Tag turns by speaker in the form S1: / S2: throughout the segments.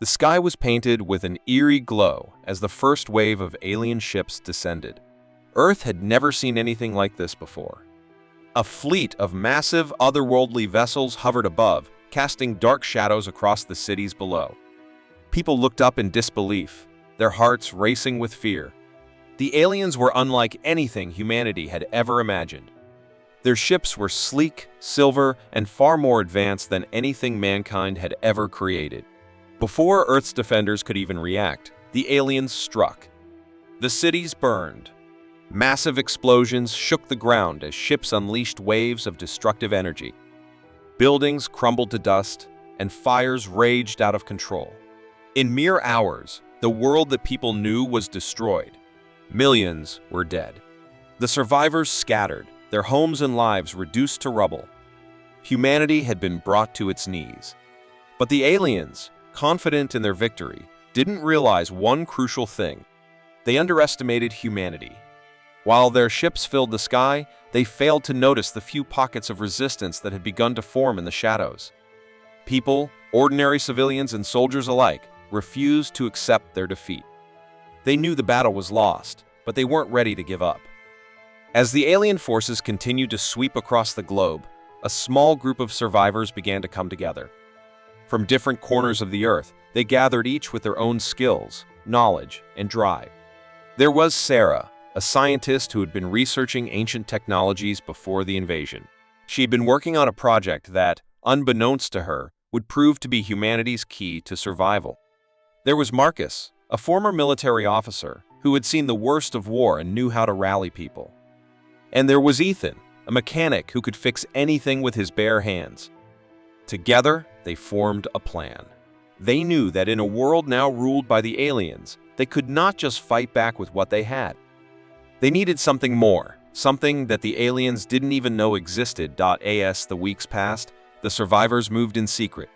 S1: The sky was painted with an eerie glow as the first wave of alien ships descended. Earth had never seen anything like this before. A fleet of massive, otherworldly vessels hovered above, casting dark shadows across the cities below. People looked up in disbelief, their hearts racing with fear. The aliens were unlike anything humanity had ever imagined. Their ships were sleek, silver, and far more advanced than anything mankind had ever created. Before Earth's defenders could even react, the aliens struck. The cities burned. Massive explosions shook the ground as ships unleashed waves of destructive energy. Buildings crumbled to dust, and fires raged out of control. In mere hours, the world that people knew was destroyed. Millions were dead. The survivors scattered, their homes and lives reduced to rubble. Humanity had been brought to its knees. But the aliens, confident in their victory, didn't realize one crucial thing. They underestimated humanity. While their ships filled the sky, they failed to notice the few pockets of resistance that had begun to form in the shadows. People, ordinary civilians and soldiers alike, refused to accept their defeat. They knew the battle was lost, but they weren't ready to give up. As the alien forces continued to sweep across the globe, a small group of survivors began to come together. From different corners of the Earth, they gathered each with their own skills, knowledge, and drive. There was Sarah, a scientist who had been researching ancient technologies before the invasion. She had been working on a project that, unbeknownst to her, would prove to be humanity's key to survival. There was Marcus, a former military officer who had seen the worst of war and knew how to rally people. And there was Ethan, a mechanic who could fix anything with his bare hands. Together, they formed a plan. They knew that in a world now ruled by the aliens, they could not just fight back with what they had. They needed something more, something that the aliens didn't even know existed. As the weeks passed, the survivors moved in secret.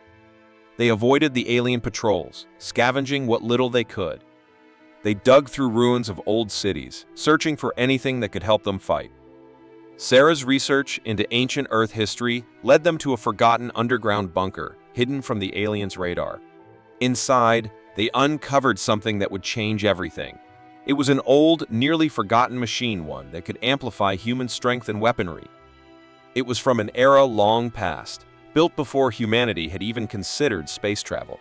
S1: They avoided the alien patrols, scavenging what little they could. They dug through ruins of old cities, searching for anything that could help them fight. Sarah's research into ancient Earth history led them to a forgotten underground bunker hidden from the aliens' radar. Inside, they uncovered something that would change everything. It was an old, nearly forgotten machine, one that could amplify human strength and weaponry. It was from an era long past, built before humanity had even considered space travel.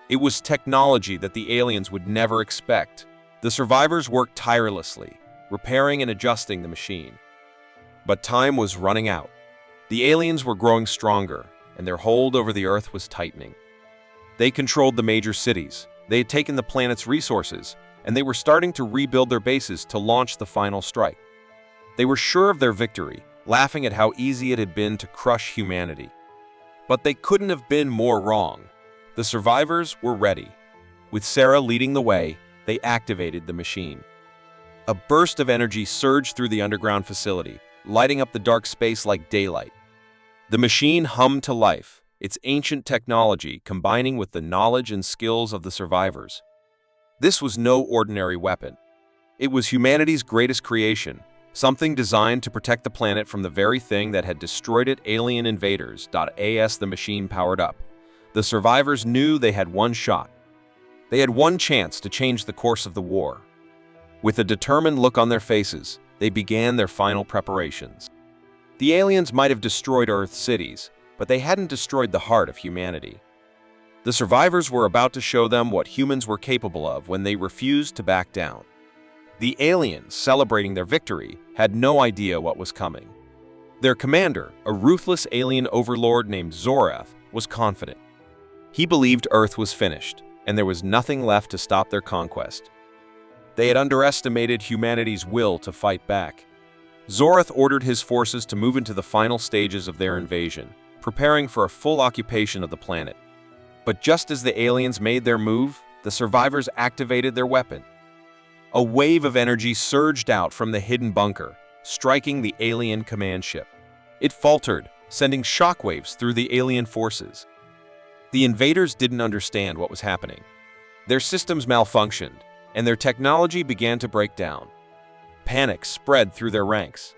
S1: It was technology that the aliens would never expect. The survivors worked tirelessly, repairing and adjusting the machine. But time was running out. The aliens were growing stronger, and their hold over the Earth was tightening. They controlled the major cities, they had taken the planet's resources, and they were starting to rebuild their bases to launch the final strike. They were sure of their victory, laughing at how easy it had been to crush humanity. But they couldn't have been more wrong. The survivors were ready. With Sarah leading the way, they activated the machine. A burst of energy surged through the underground facility, lighting up the dark space like daylight. The machine hummed to life, its ancient technology combining with the knowledge and skills of the survivors. This was no ordinary weapon. It was humanity's greatest creation, something designed to protect the planet from the very thing that had destroyed it: alien invaders. As the machine powered up, the survivors knew they had one shot. They had one chance to change the course of the war. With a determined look on their faces, they began their final preparations. The aliens might have destroyed Earth's cities, but they hadn't destroyed the heart of humanity. The survivors were about to show them what humans were capable of when they refused to back down. The aliens, celebrating their victory, had no idea what was coming. Their commander, a ruthless alien overlord named Zorath, was confident. He believed Earth was finished, and there was nothing left to stop their conquest. They had underestimated humanity's will to fight back. Zorath ordered his forces to move into the final stages of their invasion, preparing for a full occupation of the planet. But just as the aliens made their move, the survivors activated their weapon. A wave of energy surged out from the hidden bunker, striking the alien command ship. It faltered, sending shockwaves through the alien forces. The invaders didn't understand what was happening. Their systems malfunctioned, and their technology began to break down. Panic spread through their ranks.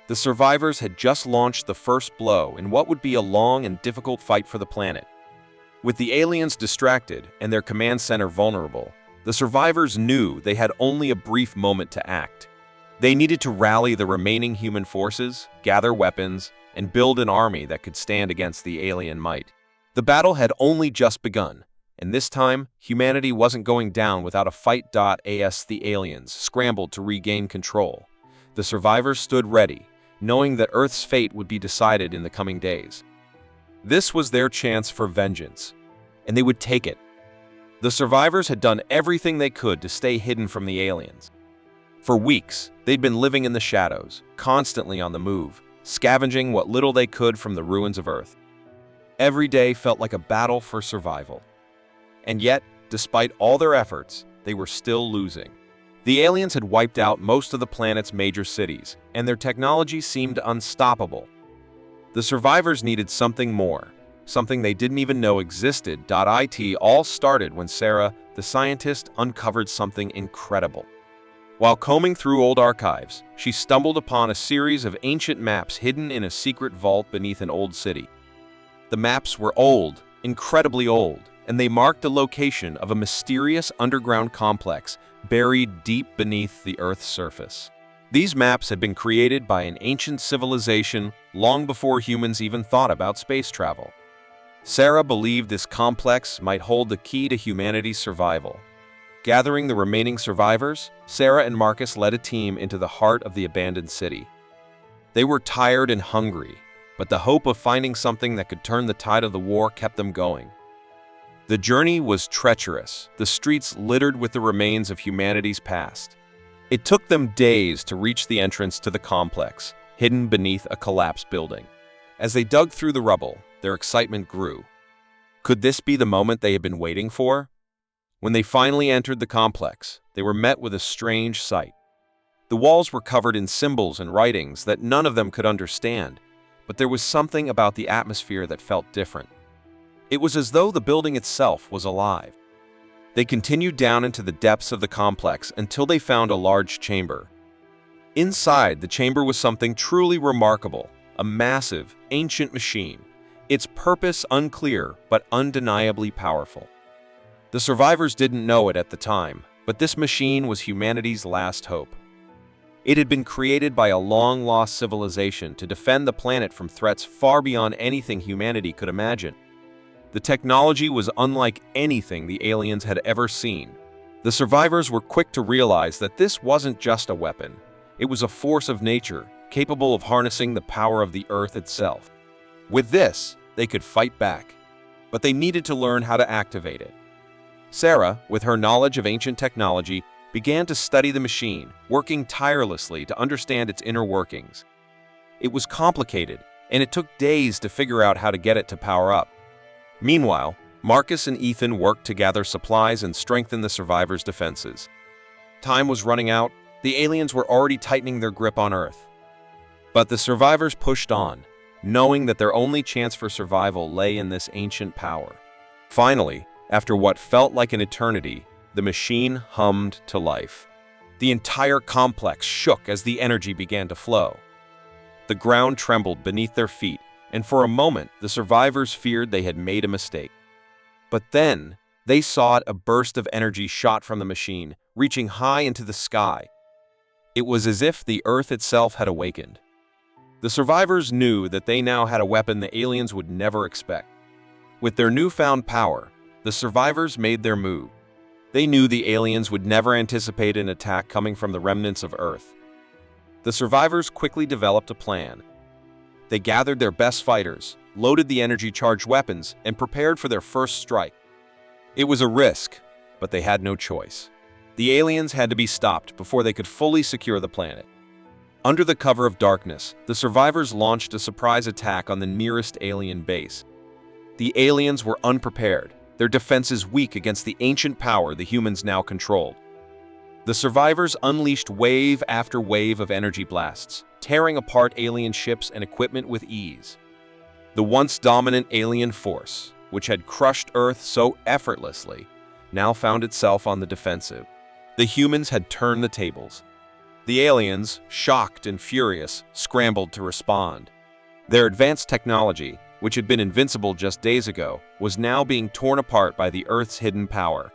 S1: The survivors had just launched the first blow in what would be a long and difficult fight for the planet. With the aliens distracted and their command center vulnerable, the survivors knew they had only a brief moment to act. They needed to rally the remaining human forces, gather weapons, and build an army that could stand against the alien might. The battle had only just begun, and this time, humanity wasn't going down without a fight. As the aliens scrambled to regain control, the survivors stood ready, knowing that Earth's fate would be decided in the coming days. This was their chance for vengeance, and they would take it. The survivors had done everything they could to stay hidden from the aliens. For weeks, they'd been living in the shadows, constantly on the move, scavenging what little they could from the ruins of Earth. Every day felt like a battle for survival. And yet, despite all their efforts, they were still losing. The aliens had wiped out most of the planet's major cities, and their technology seemed unstoppable. The survivors needed something more, something they didn't even know existed. It all started when Sarah, the scientist, uncovered something incredible. While combing through old archives, she stumbled upon a series of ancient maps hidden in a secret vault beneath an old city. The maps were old, incredibly old, and they marked the location of a mysterious underground complex buried deep beneath the Earth's surface. These maps had been created by an ancient civilization long before humans even thought about space travel. Sarah believed this complex might hold the key to humanity's survival. Gathering the remaining survivors, Sarah and Marcus led a team into the heart of the abandoned city. They were tired and hungry, but the hope of finding something that could turn the tide of the war kept them going. The journey was treacherous, the streets littered with the remains of humanity's past. It took them days to reach the entrance to the complex, hidden beneath a collapsed building. As they dug through the rubble, their excitement grew. Could this be the moment they had been waiting for? When they finally entered the complex, they were met with a strange sight. The walls were covered in symbols and writings that none of them could understand, but there was something about the atmosphere that felt different. It was as though the building itself was alive. They continued down into the depths of the complex until they found a large chamber. Inside the chamber was something truly remarkable, a massive, ancient machine, its purpose unclear but undeniably powerful. The survivors didn't know it at the time, but this machine was humanity's last hope. It had been created by a long-lost civilization to defend the planet from threats far beyond anything humanity could imagine. The technology was unlike anything the aliens had ever seen. The survivors were quick to realize that this wasn't just a weapon. It was a force of nature, capable of harnessing the power of the Earth itself. With this, they could fight back, but they needed to learn how to activate it. Sarah, with her knowledge of ancient technology, began to study the machine, working tirelessly to understand its inner workings. It was complicated, and it took days to figure out how to get it to power up. Meanwhile, Marcus and Ethan worked to gather supplies and strengthen the survivors' defenses. Time was running out. The aliens were already tightening their grip on Earth. But the survivors pushed on, knowing that their only chance for survival lay in this ancient power. Finally, after what felt like an eternity, the machine hummed to life. The entire complex shook as the energy began to flow. The ground trembled beneath their feet, and for a moment, the survivors feared they had made a mistake. But then, they saw a burst of energy shot from the machine, reaching high into the sky. It was as if the Earth itself had awakened. The survivors knew that they now had a weapon the aliens would never expect. With their newfound power, the survivors made their move. They knew the aliens would never anticipate an attack coming from the remnants of Earth. The survivors quickly developed a plan. They gathered their best fighters, loaded the energy-charged weapons, and prepared for their first strike. It was a risk, but they had no choice. The aliens had to be stopped before they could fully secure the planet. Under the cover of darkness, the survivors launched a surprise attack on the nearest alien base. The aliens were unprepared, their defenses weak against the ancient power the humans now controlled. The survivors unleashed wave after wave of energy blasts, tearing apart alien ships and equipment with ease. The once dominant alien force, which had crushed Earth so effortlessly, now found itself on the defensive. The humans had turned the tables. The aliens, shocked and furious, scrambled to respond. Their advanced technology, which had been invincible just days ago, was now being torn apart by the Earth's hidden power.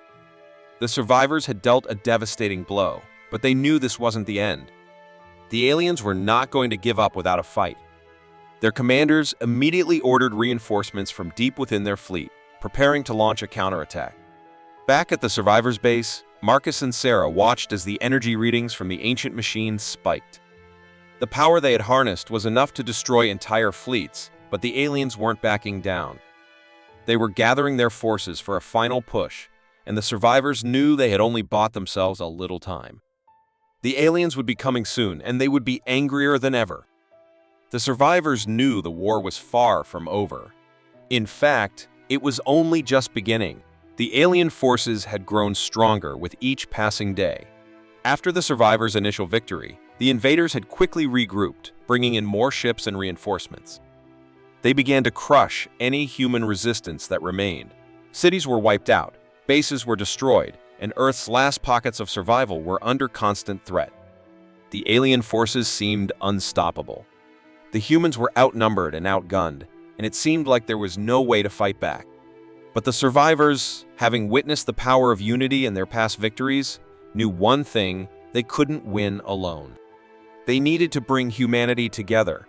S1: The survivors had dealt a devastating blow, but they knew this wasn't the end. The aliens were not going to give up without a fight. Their commanders immediately ordered reinforcements from deep within their fleet, preparing to launch a counterattack. Back at the survivors' base, Marcus and Sarah watched as the energy readings from the ancient machines spiked. The power they had harnessed was enough to destroy entire fleets, but the aliens weren't backing down. They were gathering their forces for a final push, and the survivors knew they had only bought themselves a little time. The aliens would be coming soon, and they would be angrier than ever. The survivors knew the war was far from over. In fact, it was only just beginning. The alien forces had grown stronger with each passing day. After the survivors' initial victory, the invaders had quickly regrouped, bringing in more ships and reinforcements. They began to crush any human resistance that remained. Cities were wiped out, bases were destroyed, and Earth's last pockets of survival were under constant threat. The alien forces seemed unstoppable. The humans were outnumbered and outgunned, and it seemed like there was no way to fight back. But the survivors, having witnessed the power of unity in their past victories, knew one thing: they couldn't win alone. They needed to bring humanity together.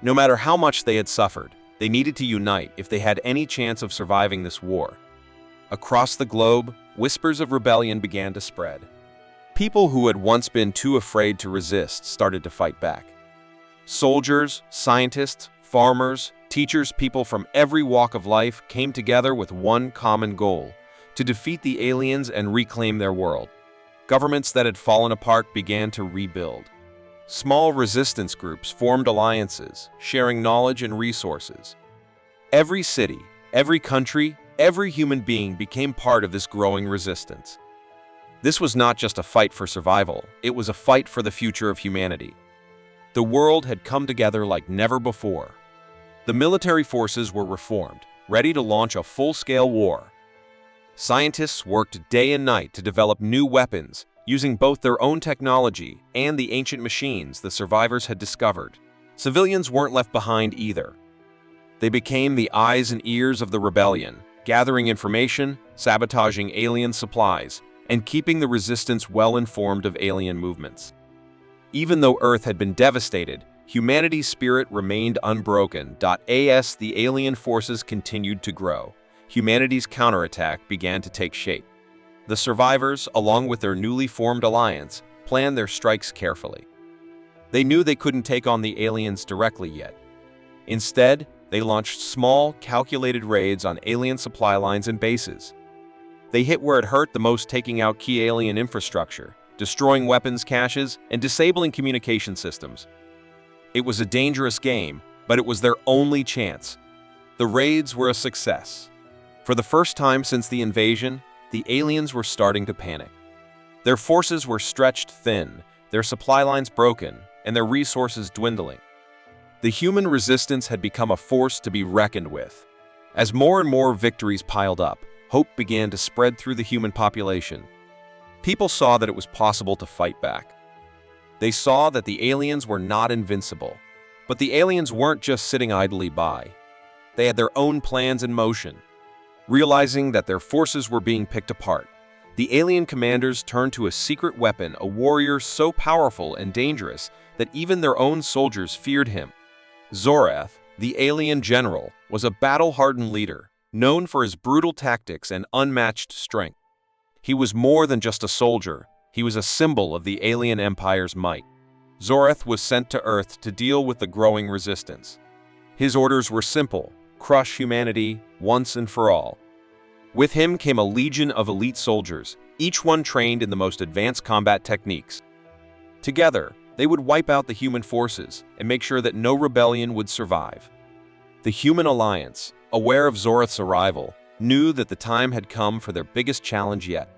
S1: No matter how much they had suffered, they needed to unite if they had any chance of surviving this war. Across the globe, whispers of rebellion began to spread. People who had once been too afraid to resist started to fight back. Soldiers, scientists, farmers, teachers, people from every walk of life came together with one common goal: to defeat the aliens and reclaim their world. Governments that had fallen apart began to rebuild. Small resistance groups formed alliances, sharing knowledge and resources. Every city, every country, every human being became part of this growing resistance. This was not just a fight for survival, it was a fight for the future of humanity. The world had come together like never before. The military forces were reformed, ready to launch a full-scale war. Scientists worked day and night to develop new weapons, using both their own technology and the ancient machines the survivors had discovered. Civilians weren't left behind either. They became the eyes and ears of the rebellion, gathering information, sabotaging alien supplies, and keeping the resistance well informed of alien movements. Even though Earth had been devastated, humanity's spirit remained unbroken. As the alien forces continued to grow, humanity's counterattack began to take shape. The survivors, along with their newly formed alliance, planned their strikes carefully. They knew they couldn't take on the aliens directly yet. Instead, they launched small, calculated raids on alien supply lines and bases. They hit where it hurt the most, taking out key alien infrastructure, destroying weapons caches, and disabling communication systems. It was a dangerous game, but it was their only chance. The raids were a success. For the first time since the invasion, the aliens were starting to panic. Their forces were stretched thin, their supply lines broken, and their resources dwindling. The human resistance had become a force to be reckoned with. As more and more victories piled up, hope began to spread through the human population. People saw that it was possible to fight back. They saw that the aliens were not invincible. But the aliens weren't just sitting idly by. They had their own plans in motion. Realizing that their forces were being picked apart, the alien commanders turned to a secret weapon, a warrior so powerful and dangerous that even their own soldiers feared him. Zorath, the alien general, was a battle-hardened leader, known for his brutal tactics and unmatched strength. He was more than just a soldier, he was a symbol of the alien empire's might. Zorath was sent to Earth to deal with the growing resistance. His orders were simple: crush humanity once and for all. With him came a legion of elite soldiers, each one trained in the most advanced combat techniques. Together, they would wipe out the human forces and make sure that no rebellion would survive. The human alliance, aware of Zorath's arrival, knew that the time had come for their biggest challenge yet.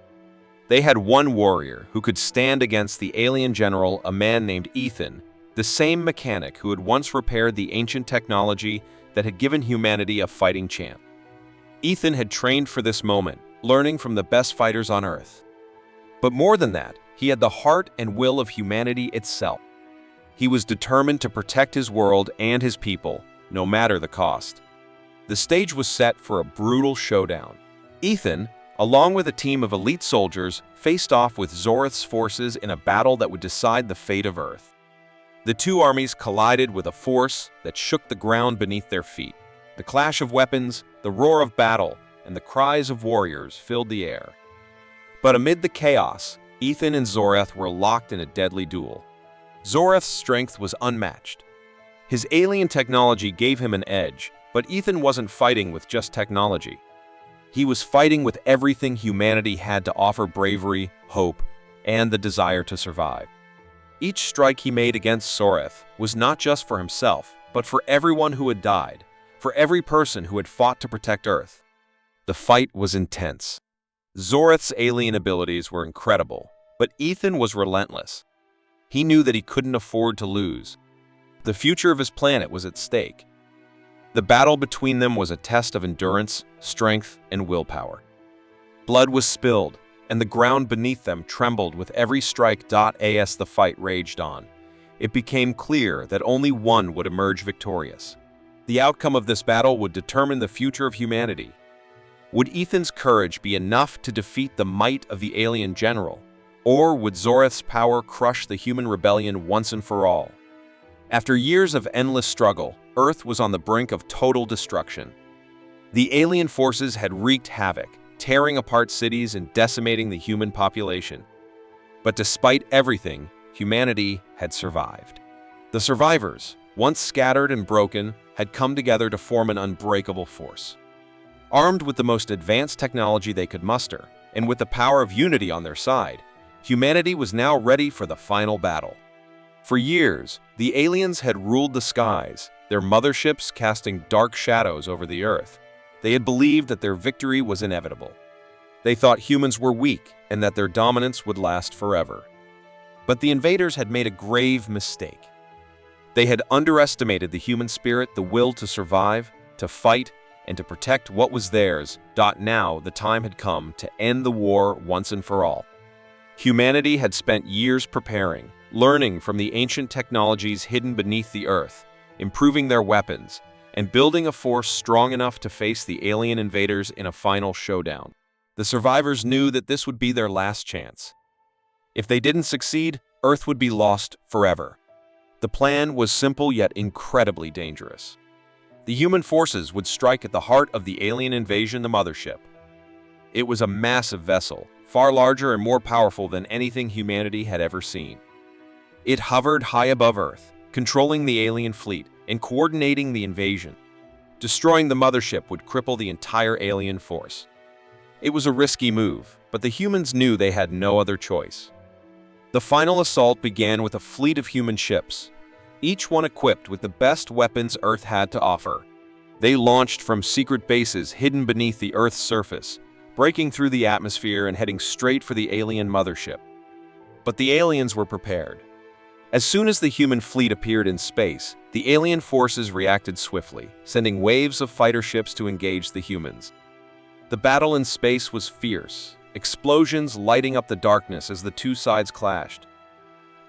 S1: They had one warrior who could stand against the alien general, a man named Ethan, the same mechanic who had once repaired the ancient technology that had given humanity a fighting chance. Ethan had trained for this moment, learning from the best fighters on Earth. But more than that, he had the heart and will of humanity itself. He was determined to protect his world and his people, no matter the cost. The stage was set for a brutal showdown. Ethan, along with a team of elite soldiers, faced off with Zorith's forces in a battle that would decide the fate of Earth. The two armies collided with a force that shook the ground beneath their feet. The clash of weapons, the roar of battle, and the cries of warriors filled the air. But amid the chaos, Ethan and Zorith were locked in a deadly duel. Zorith's strength was unmatched. His alien technology gave him an edge, but Ethan wasn't fighting with just technology. He was fighting with everything humanity had to offer: bravery, hope, and the desire to survive. Each strike he made against Zorith was not just for himself, but for everyone who had died, for every person who had fought to protect Earth. The fight was intense. Zorith's alien abilities were incredible, but Ethan was relentless. He knew that he couldn't afford to lose. The future of his planet was at stake. The battle between them was a test of endurance, strength, and willpower. Blood was spilled, and the ground beneath them trembled with every strike. As the fight raged on, it became clear that only one would emerge victorious. The outcome of this battle would determine the future of humanity. Would Ethan's courage be enough to defeat the might of the alien general, or would Zorith's power crush the human rebellion once and for all? After years of endless struggle, Earth was on the brink of total destruction. The alien forces had wreaked havoc, tearing apart cities and decimating the human population. But despite everything, humanity had survived. The survivors, once scattered and broken, had come together to form an unbreakable force. Armed with the most advanced technology they could muster, and with the power of unity on their side, humanity was now ready for the final battle. For years, the aliens had ruled the skies, their motherships casting dark shadows over the Earth. They had believed that their victory was inevitable. They thought humans were weak and that their dominance would last forever. But the invaders had made a grave mistake. They had underestimated the human spirit, the will to survive, to fight, and to protect what was theirs. Now the time had come to end the war once and for all. Humanity had spent years preparing, learning from the ancient technologies hidden beneath the Earth, improving their weapons, and building a force strong enough to face the alien invaders in a final showdown. The survivors knew that this would be their last chance. If they didn't succeed, Earth would be lost forever. The plan was simple yet incredibly dangerous. The human forces would strike at the heart of the alien invasion, the mothership. It was a massive vessel, far larger and more powerful than anything humanity had ever seen. It hovered high above Earth, controlling the alien fleet and coordinating the invasion. Destroying the mothership would cripple the entire alien force. It was a risky move, but the humans knew they had no other choice. The final assault began with a fleet of human ships, each one equipped with the best weapons Earth had to offer. They launched from secret bases hidden beneath the Earth's surface, breaking through the atmosphere and heading straight for the alien mothership. But the aliens were prepared. As soon as the human fleet appeared in space, the alien forces reacted swiftly, sending waves of fighter ships to engage the humans. The battle in space was fierce, explosions lighting up the darkness as the two sides clashed.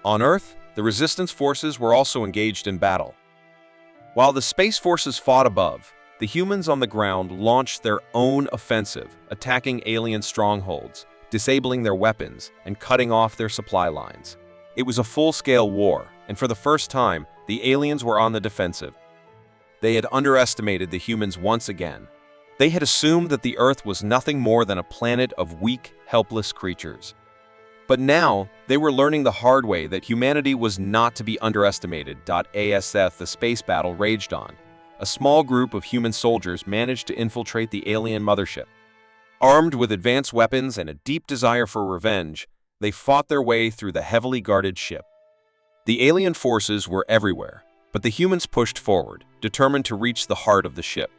S1: On Earth, the resistance forces were also engaged in battle. While the space forces fought above, the humans on the ground launched their own offensive, attacking alien strongholds, disabling their weapons, and cutting off their supply lines. It was a full-scale war, and for the first time, the aliens were on the defensive. They had underestimated the humans once again. They had assumed that the Earth was nothing more than a planet of weak, helpless creatures. But now, they were learning the hard way that humanity was not to be underestimated. As the space battle raged on, a small group of human soldiers managed to infiltrate the alien mothership. Armed with advanced weapons and a deep desire for revenge, they fought their way through the heavily guarded ship. The alien forces were everywhere, but the humans pushed forward, determined to reach the heart of the ship.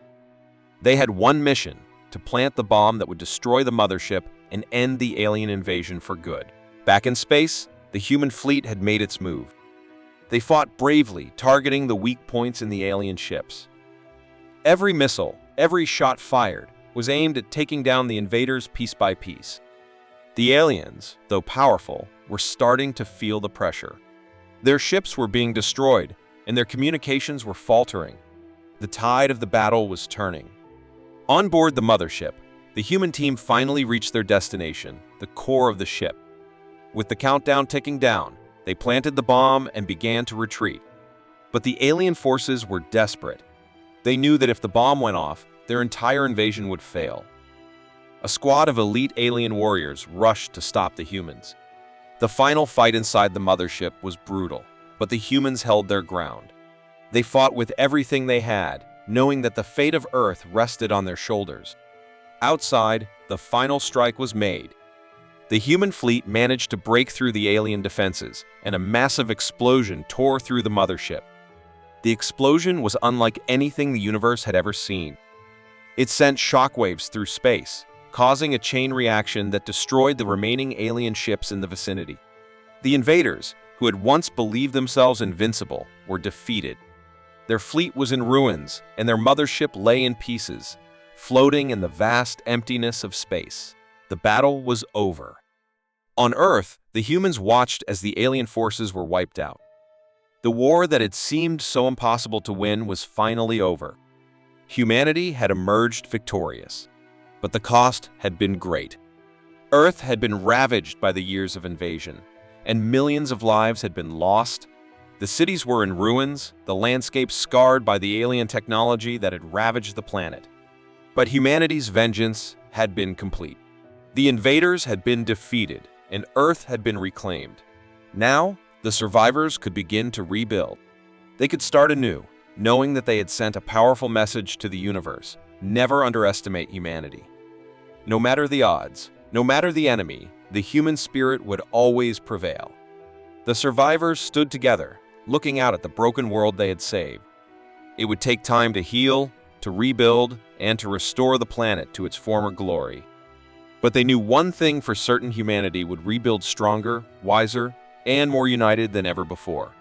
S1: They had one mission: to plant the bomb that would destroy the mothership and end the alien invasion for good. Back in space, the human fleet had made its move. They fought bravely, targeting the weak points in the alien ships. Every missile, every shot fired, was aimed at taking down the invaders piece by piece. The aliens, though powerful, were starting to feel the pressure. Their ships were being destroyed, and their communications were faltering. The tide of the battle was turning. On board the mothership, the human team finally reached their destination, the core of the ship. With the countdown ticking down, they planted the bomb and began to retreat. But the alien forces were desperate. They knew that if the bomb went off, their entire invasion would fail. A squad of elite alien warriors rushed to stop the humans. The final fight inside the mothership was brutal, but the humans held their ground. They fought with everything they had, knowing that the fate of Earth rested on their shoulders. Outside, the final strike was made. The human fleet managed to break through the alien defenses, and a massive explosion tore through the mothership. The explosion was unlike anything the universe had ever seen. It sent shockwaves through space, causing a chain reaction that destroyed the remaining alien ships in the vicinity. The invaders, who had once believed themselves invincible, were defeated. Their fleet was in ruins, and their mothership lay in pieces, floating in the vast emptiness of space. The battle was over. On Earth, the humans watched as the alien forces were wiped out. The war that had seemed so impossible to win was finally over. Humanity had emerged victorious, but the cost had been great. Earth had been ravaged by the years of invasion, and millions of lives had been lost. The cities were in ruins, the landscape scarred by the alien technology that had ravaged the planet. But humanity's vengeance had been complete. The invaders had been defeated, and Earth had been reclaimed. Now, the survivors could begin to rebuild. They could start anew, knowing that they had sent a powerful message to the universe: never underestimate humanity. No matter the odds, no matter the enemy, the human spirit would always prevail. The survivors stood together, looking out at the broken world they had saved. It would take time to heal, to rebuild, and to restore the planet to its former glory. But they knew one thing for certain: humanity would rebuild stronger, wiser, and more united than ever before.